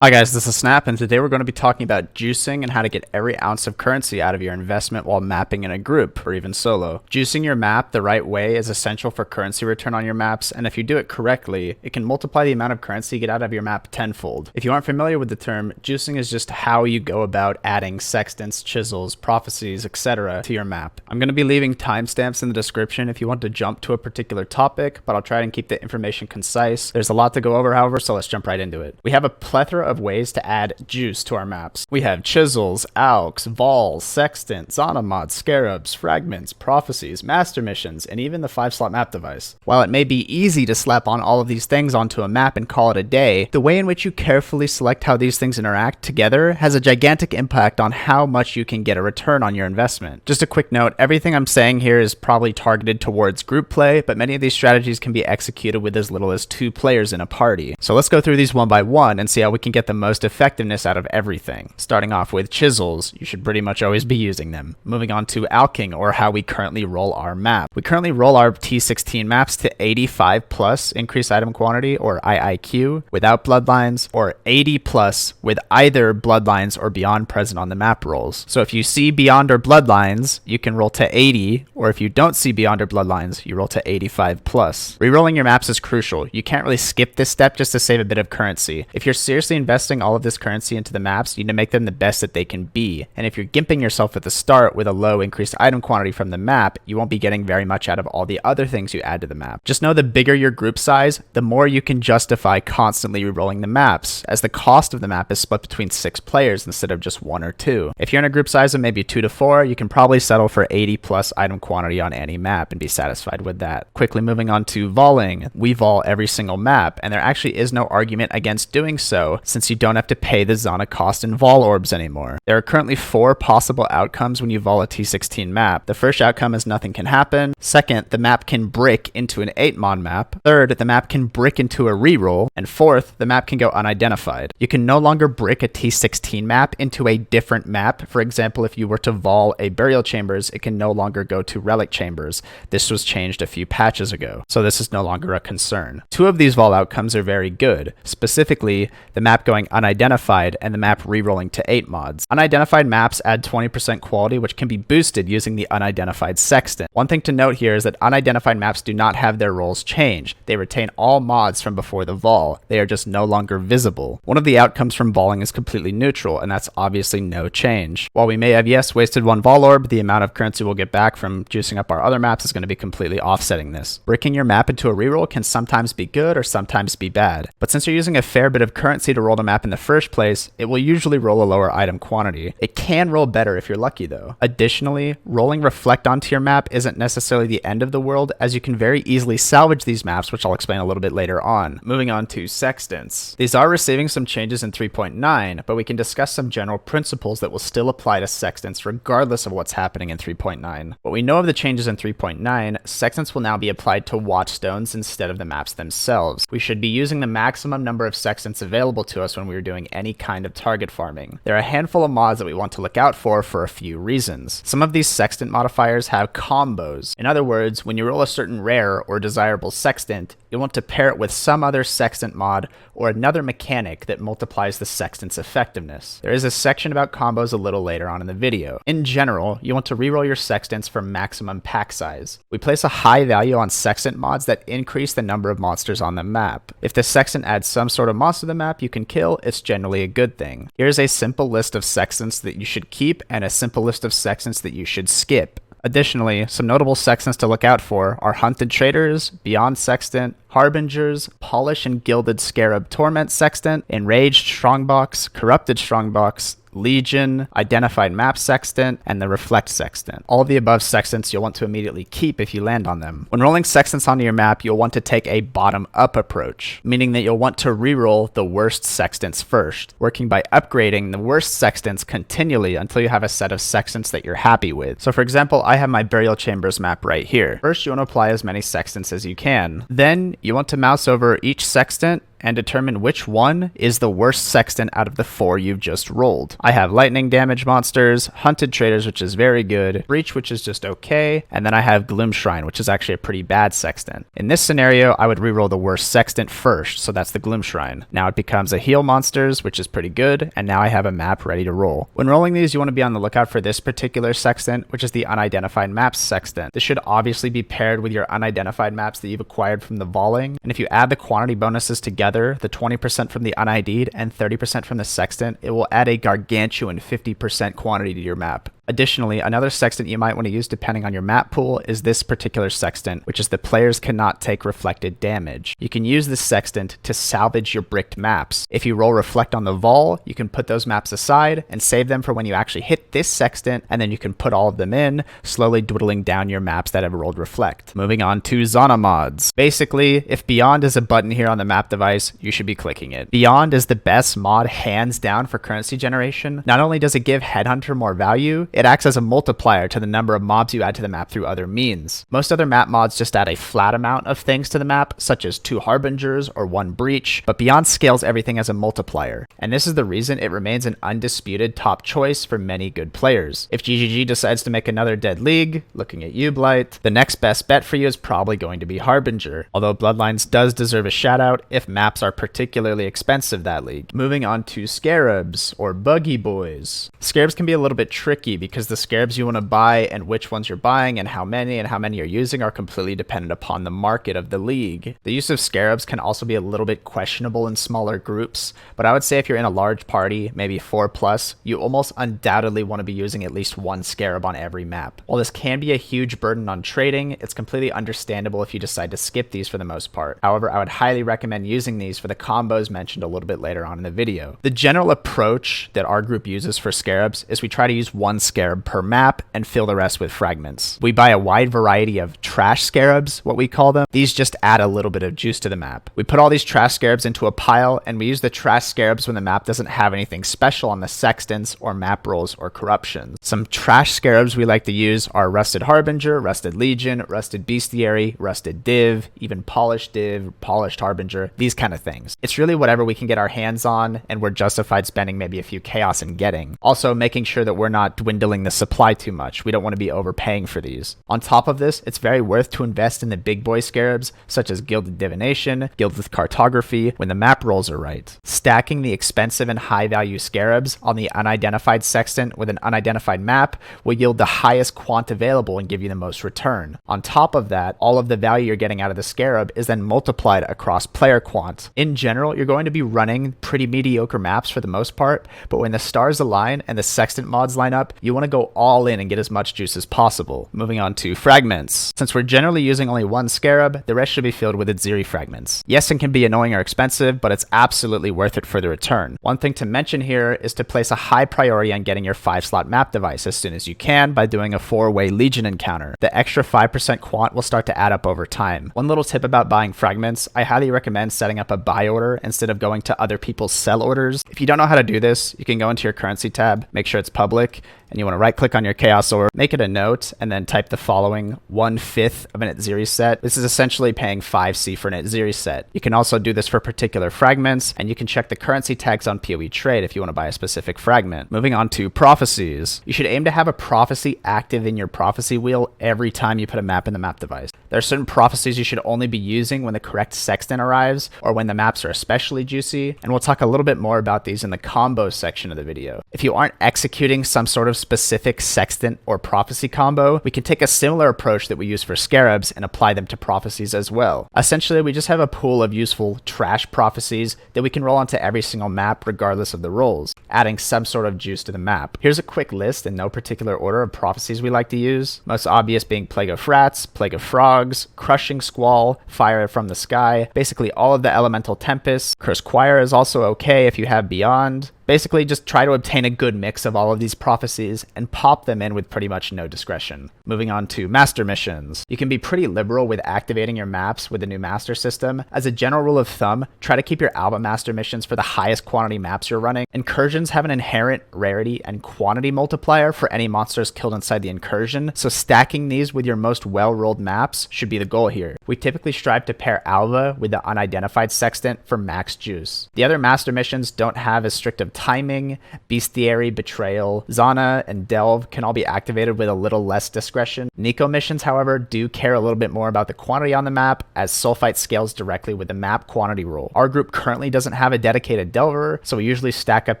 Hi guys, this is Snap, and today we're going to be talking about juicing and how to get every ounce of currency out of your investment while mapping in a group, or even solo. Juicing your map the right way is essential for currency return on your maps, and if you do it correctly, it can multiply the amount of currency you get out of your map tenfold. If you aren't familiar with the term, juicing is just how you go about adding Sextants, Chisels, Prophecies, etc. to your map. I'm going to be leaving timestamps in the description if you want to jump to a particular topic, but I'll try and keep the information concise. There's a lot to go over, however, so let's jump right into it. We have a plethora of ways to add juice to our maps. We have Chisels, Alchs, Vaaling, Sextants, Zana mods, Scarabs, Fragments, Prophecies, Master Missions, and even the 5-slot map device. While it may be easy to slap on all of these things onto a map and call it a day, the way in which you carefully select how these things interact together has a gigantic impact on how much you can get a return on your investment. Just a quick note, everything I'm saying here is probably targeted towards group play, but many of these strategies can be executed with as little as 2 players in a party. So let's go through these one by one and see how we can get the most effectiveness out of everything. Starting off with Chisels, you should pretty much always be using them. Moving on to Alching, or how we currently roll our map. We currently roll our T16 maps to 85 plus increased item quantity, or IIQ, without bloodlines, or 80 plus with either bloodlines or beyond present on the map rolls. So if you see beyond or bloodlines, you can roll to 80, or if you don't see beyond or bloodlines, you roll to 85 plus. Rerolling your maps is crucial. You can't really skip this step just to save a bit of currency. If you're seriously investing all of this currency into the maps, you need to make them the best that they can be. And if you're gimping yourself at the start with a low increased item quantity from the map, you won't be getting very much out of all the other things you add to the map. Just know the bigger your group size, the more you can justify constantly rerolling the maps, as the cost of the map is split between 6 players instead of just 1 or 2. If you're in a group size of maybe 2 to 4, you can probably settle for 80 plus item quantity on any map and be satisfied with that. Quickly moving on to Vaaling. We vol every single map, and there actually is no argument against doing so, since you don't have to pay the Zana cost in vol orbs anymore. There are currently 4 possible outcomes when you vol a T16 map. The first outcome is nothing can happen. Second, the map can brick into an 8-mod map. Third, the map can brick into a reroll. And fourth, the map can go unidentified. You can no longer brick a T16 map into a different map. For example, if you were to vol a Burial Chambers, it can no longer go to Relic Chambers. This was changed a few patches ago, so this is no longer a concern. 2 of these vol outcomes are very good, specifically the map going unidentified and the map rerolling to 8 mods. Unidentified maps add 20% quality, which can be boosted using the unidentified Sextant. One thing to note here is that unidentified maps do not have their roles change. They retain all mods from before the vol. They are just no longer visible. One of the outcomes from voling is completely neutral, and that's obviously no change. While we may have, yes, wasted 1 vol orb, the amount of currency we'll get back from juicing up our other maps is going to be completely offsetting this. Bricking your map into a reroll can sometimes be good or sometimes be bad, but since you're using a fair bit of currency to roll the map in the first place, it will usually roll a lower item quantity. It can roll better if you're lucky though. Additionally, rolling Reflect onto your map isn't necessarily the end of the world, as you can very easily salvage these maps, which I'll explain a little bit later on. Moving on to Sextants. These are receiving some changes in 3.9, but we can discuss some general principles that will still apply to Sextants regardless of what's happening in 3.9. What we know of the changes in 3.9, Sextants will now be applied to watchstones instead of the maps themselves. We should be using the maximum number of Sextants available to us when we are doing any kind of target farming. There are a handful of mods that we want to look out for a few reasons. Some of these Sextant modifiers have combos. In other words, when you roll a certain rare or desirable Sextant, you'll want to pair it with some other Sextant mod or another mechanic that multiplies the Sextant's effectiveness. There is a section about combos a little later on in the video. In general, you want to reroll your Sextants for maximum pack size. We place a high value on Sextant mods that increase the number of monsters on the map. If the Sextant adds some sort of monster to the map you can kill, it's generally a good thing. Here's a simple list of Sextants that you should keep and a simple list of Sextants that you should skip. Additionally, some notable Sextants to look out for are Hunted Traders, Beyond Sextant, Harbingers, Polish and Gilded Scarab Torment Sextant, Enraged Strongbox, Corrupted Strongbox, Legion, Identified Map Sextant, and the Reflect Sextant. All of the above Sextants you'll want to immediately keep if you land on them. When rolling Sextants onto your map, you'll want to take a bottom-up approach, meaning that you'll want to reroll the worst Sextants first, working by upgrading the worst Sextants continually until you have a set of Sextants that you're happy with. So for example, I have my Burial Chambers map right here. First, you want to apply as many Sextants as you can. Then, you want to mouse over each Sextant and determine which one is the worst sextant out of the 4 you've just rolled. I have lightning damage monsters, hunted traders, which is very good, breach, which is just okay, and then I have gloom shrine, which is actually a pretty bad sextant. In this scenario, I would reroll the worst sextant first, so that's the gloom shrine. Now it becomes a heal monsters, which is pretty good, and now I have a map ready to roll. When rolling these, you want to be on the lookout for this particular sextant, which is the unidentified maps sextant. This should obviously be paired with your unidentified maps that you've acquired from the Vaaling, and if you add the quantity bonuses together, the 20% from the unID'd and 30% from the sextant, it will add a gargantuan 50% quantity to your map. Additionally, another sextant you might want to use depending on your map pool is this particular sextant, which is the players cannot take reflected damage. You can use this sextant to salvage your bricked maps. If you roll reflect on the Vaal, you can put those maps aside and save them for when you actually hit this sextant, and then you can put all of them in, slowly dwindling down your maps that have rolled reflect. Moving on to Zana mods. Basically, if Beyond is a button here on the map device, you should be clicking it. Beyond is the best mod hands down for currency generation. Not only does it give Headhunter more value, it acts as a multiplier to the number of mobs you add to the map through other means. Most other map mods just add a flat amount of things to the map, such as 2 Harbingers or 1 Breach, but Beyond scales everything as a multiplier. And this is the reason it remains an undisputed top choice for many good players. If GGG decides to make another Dead League, looking at you, Blight, the next best bet for you is probably going to be Harbinger, although Bloodlines does deserve a shout out if maps are particularly expensive that league. Moving on to Scarabs, or Buggy Boys. Scarabs can be a little bit tricky because the Scarabs you want to buy and which ones you're buying and how many you're using are completely dependent upon the market of the league. The use of Scarabs can also be a little bit questionable in smaller groups, but I would say if you're in a large party, maybe 4+, you almost undoubtedly want to be using at least 1 Scarab on every map. While this can be a huge burden on trading, it's completely understandable if you decide to skip these for the most part. However, I would highly recommend using these for the combos mentioned a little bit later on in the video. The general approach that our group uses for Scarabs is we try to use 1 Scarab per map and fill the rest with fragments. We buy a wide variety of trash Scarabs, what we call them. These just add a little bit of juice to the map. We put all these trash Scarabs into a pile, and we use the trash Scarabs when the map doesn't have anything special on the Sextants or map rolls or corruptions. Some trash Scarabs we like to use are Rusted Harbinger, Rusted Legion, Rusted Bestiary, Rusted Div, even Polished Div, Polished Harbinger, these kind of things. It's really whatever we can get our hands on, and we're justified spending maybe a few chaos in getting. Also, making sure that we're not dwindling the supply too much. We don't want to be overpaying for these. On top of this, it's very worth to invest in the big boy Scarabs, such as Gilded Divination, Gilded Cartography, when the map rolls are right. Stacking the expensive and high value Scarabs on the unidentified sextant with an unidentified map will yield the highest quant available and give you the most return. On top of that, all of the value you're getting out of the Scarab is then multiplied across player quant. In general, you're going to be running pretty mediocre maps for the most part, but when the stars align and the sextant mods line up, you want to go all in and get as much juice as possible. Moving on to Fragments. Since we're generally using only 1 Scarab, the rest should be filled with Itziri fragments. Yes, it can be annoying or expensive, but it's absolutely worth it for the return. One thing to mention here is to place a high priority on getting your 5-slot map device as soon as you can by doing a 4-way Legion encounter. The extra 5% quant will start to add up over time. One little tip about buying fragments, I highly recommend setting up a buy order instead of going to other people's sell orders. If you don't know how to do this, you can go into your currency tab, make sure it's public, and you want to right click on your chaos order, make it a note, and then type the following: 1/5 of an Itziri set. This is essentially paying 5C for an Itziri set. You can also do this for particular fragments, and you can check the currency tags on POE trade if you want to buy a specific fragment. Moving on to Prophecies. You should aim to have a prophecy active in your prophecy wheel every time you put a map in the map device. There are certain prophecies you should only be using when the correct sextant arrives, or when the maps are especially juicy, and we'll talk a little bit more about these in the combo section of the video. If you aren't executing some sort of specific sextant or prophecy combo, we can take a similar approach that we use for Scarabs and apply them to prophecies as well. Essentially, we just have a pool of useful trash prophecies that we can roll onto every single map regardless of the rolls, adding some sort of juice to the map. Here's a quick list in no particular order of prophecies we like to use. Most obvious being Plague of Rats, Plague of Frogs, Crushing Squall, Fire from the Sky, basically all of the elemental tempests. Curse Choir is also okay if you have Beyond. Basically, just try to obtain a good mix of all of these prophecies and pop them in with pretty much no discretion. Moving on to master missions. You can be pretty liberal with activating your maps with the new master system. As a general rule of thumb, try to keep your alpha master missions for the highest quantity maps you're running. Incursions have an inherent rarity and quantity multiplier for any monsters killed inside the incursion, so stacking these with your most well-rolled maps should be the goal here. We typically strive to pair alpha with the unidentified sextant for max juice. The other master missions don't have as strict of timing. Bestiary, Betrayal, Zana, and Delve can all be activated with a little less discretion. Nico missions, however, do care a little bit more about the quantity on the map, as Sulfite scales directly with the map quantity rule. Our group currently doesn't have a dedicated Delver, so we usually stack up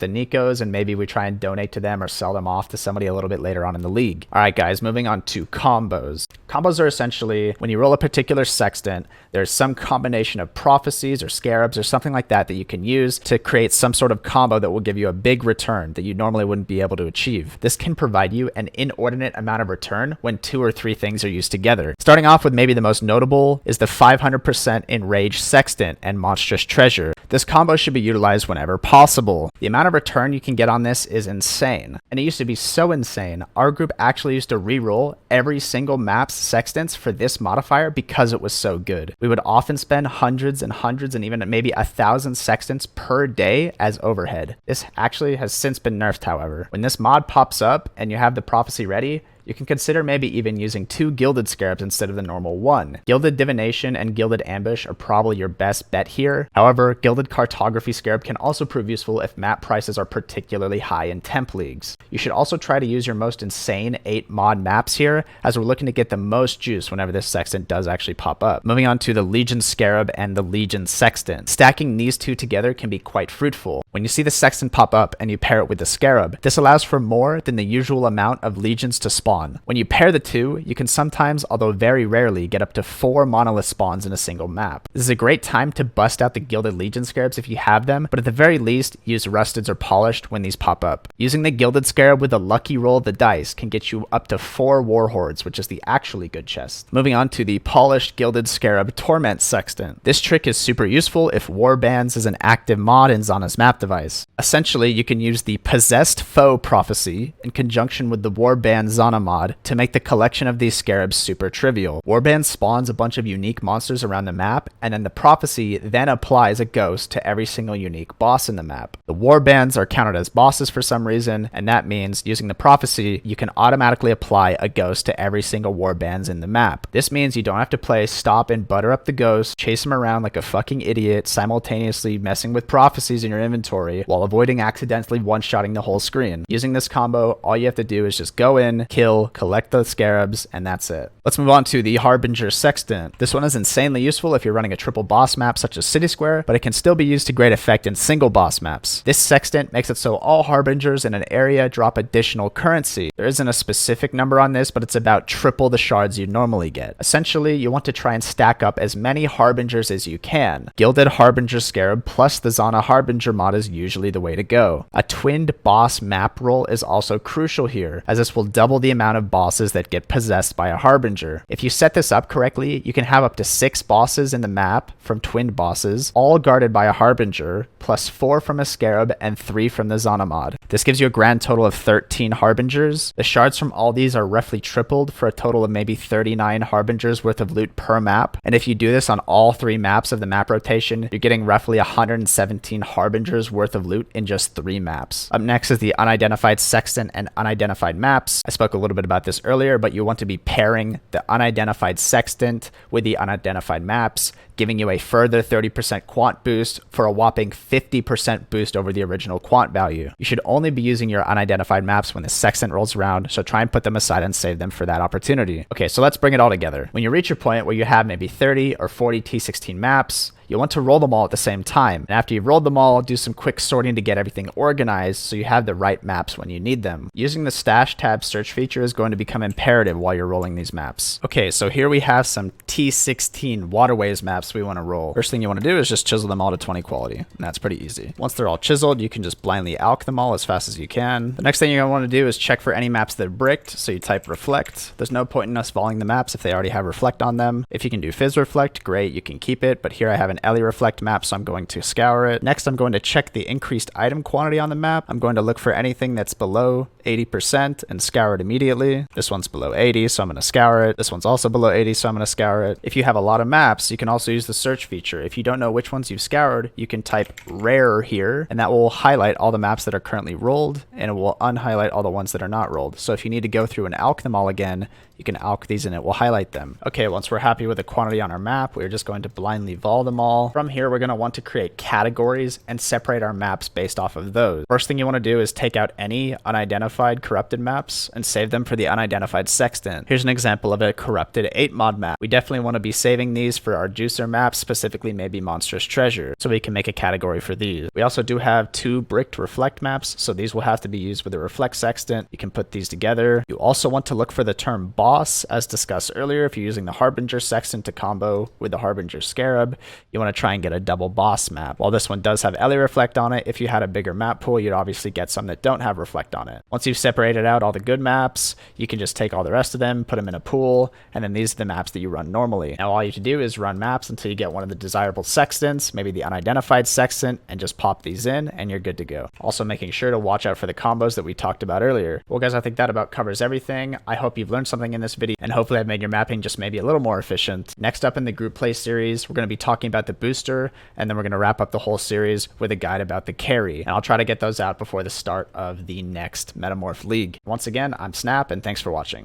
the Nikos and maybe we try and donate to them or sell them off to somebody a little bit later on in the league. Alright guys, moving on to combos. Combos are essentially when you roll a particular sextant, there's some combination of prophecies or scarabs or something like that that you can use to create some sort of combo that will give you a big return that you normally wouldn't be able to achieve. This can provide you an inordinate amount of return when 2 or 3 things are used together. Starting off with maybe the most notable is the 500% Enraged Sextant and Monstrous Treasure. This combo should be utilized whenever possible. The amount of return you can get on this is insane. And it used to be so insane, our group actually used to reroll every single map's sextants for this modifier because it was so good. We would often spend hundreds and even maybe 1,000 sextants per day as overhead. This actually has since been nerfed, however. When this mod pops up and you have the prophecy ready, you can consider maybe even using 2 Gilded Scarabs instead of the normal 1. Gilded Divination and Gilded Ambush are probably your best bet here. However, Gilded Cartography Scarab can also prove useful if map prices are particularly high in temp leagues. You should also try to use your most insane 8 mod maps here, as we're looking to get the most juice whenever this sextant does actually pop up. Moving on to the Legion Scarab and the Legion Sextant. Stacking these 2 together can be quite fruitful. When you see the sextant pop up and you pair it with the Scarab, this allows for more than the usual amount of legions to spawn. When you pair the 2, you can sometimes, although very rarely, get up to 4 monolith spawns in a single map. This is a great time to bust out the Gilded Legion Scarabs if you have them, but at the very least, use Rusteds or Polished when these pop up. Using the Gilded Scarab with a lucky roll of the dice can get you up to 4 Warhordes, which is the actually good chest. Moving on to the Polished Gilded Scarab Torment Sextant. This trick is super useful if Warbands is an active mod in Zana's map device. Essentially, you can use the Possessed Foe Prophecy in conjunction with the Warband Zana mod to make the collection of these scarabs super trivial. Warband spawns a bunch of unique monsters around the map, and then the prophecy then applies a ghost to every single unique boss in the map. The warbands are counted as bosses for some reason, and that means using the prophecy, you can automatically apply a ghost to every single warbands in the map. This means you don't have to play stop and butter up the ghost, chase him around like a fucking idiot, simultaneously messing with prophecies in your inventory while avoiding accidentally one-shotting the whole screen. Using this combo, all you have to do is just go in, kill, collect the scarabs, and that's it. Let's move on to the Harbinger Sextant. This one is insanely useful if you're running a triple boss map such as City Square, but it can still be used to great effect in single boss maps. This sextant makes it so all Harbingers in an area drop additional currency. There isn't a specific number on this, but it's about triple the shards you normally get. Essentially, you want to try and stack up as many Harbingers as you can. Gilded Harbinger Scarab plus the Zana Harbinger mod is usually the way to go. A twinned boss map roll is also crucial here, as this will double the amount of bosses that get possessed by a Harbinger. If you set this up correctly, you can have up to 6 bosses in the map from twinned bosses, all guarded by a Harbinger, plus 4 from a Scarab and 3 from the Zana mod. This gives you a grand total of 13 Harbingers. The shards from all these are roughly tripled for a total of maybe 39 Harbingers worth of loot per map, and if you do this on all 3 maps of the map rotation, you're getting roughly 117 Harbingers worth of loot in just 3 maps. Up next is the Unidentified Sextant and Unidentified Maps. I spoke a little bit about this earlier, but you want to be pairing the Unidentified Sextant with the Unidentified Maps, giving you a further 30% quant boost for a whopping 50% boost over the original quant value. You should only be using your unidentified maps when the sextant rolls around, so try and put them aside and save them for that opportunity. Okay, so let's bring it all together. When you reach your point where you have maybe 30 or 40 T16 maps, you'll want to roll them all at the same time. And after you've rolled them all, do some quick sorting to get everything organized so you have the right maps when you need them. Using the Stash tab search feature is going to become imperative while you're rolling these maps. Okay, so here we have some T16 waterways maps we want to roll. First thing you want to do is just chisel them all to 20 quality, and that's pretty easy. Once they're all chiseled, you can just blindly alch them all as fast as you can. The next thing you're going to want to do is check for any maps that are bricked, so you type reflect. There's no point in us volleying the maps if they already have reflect on them. If you can do fizz reflect, great, you can keep it, but here I have an an Ellie Reflect map, so I'm going to scour it. Next, I'm going to check the increased item quantity on the map. I'm going to look for anything that's below 80% and scour it immediately. This one's below 80, so I'm going to scour it. This one's also below 80, so I'm going to scour it. If you have a lot of maps, you can also use the search feature. If you don't know which ones you've scoured, you can type rare here, and that will highlight all the maps that are currently rolled, and it will unhighlight all the ones that are not rolled. So if you need to go through and alch them all again, you can alch these and it will highlight them. Okay, once we're happy with the quantity on our map, we're just going to blindly vol them all. From here, we're going to want to create categories and separate our maps based off of those. First thing you want to do is take out any unidentified corrupted maps and save them for the unidentified sextant. Here's an example of a corrupted 8 mod map. We definitely want to be saving these for our juicer maps, specifically maybe Monstrous Treasure, so we can make a category for these. We also do have 2 bricked reflect maps, so these will have to be used with a reflect sextant. You can put these together. You also want to look for the term boss. As discussed earlier, if you're using the Harbinger Sextant to combo with the Harbinger Scarab, you want to try and get a double boss map. While this one does have Ellie Reflect on it, if you had a bigger map pool, you'd obviously get some that don't have Reflect on it. Once you've separated out all the good maps, you can just take all the rest of them, put them in a pool, and then these are the maps that you run normally. Now all you have to do is run maps until you get one of the desirable sextants, maybe the unidentified sextant, and just pop these in, and you're good to go. Also making sure to watch out for the combos that we talked about earlier. Well guys, I think that about covers everything. I hope you've learned something in this video, and hopefully I've made your mapping just maybe a little more efficient. Next up in the group play series, we're going to be talking about the booster, and then we're going to wrap up the whole series with a guide about the carry. And I'll try to get those out before the start of the next Metamorph League. Once again, I'm Snap, and thanks for watching.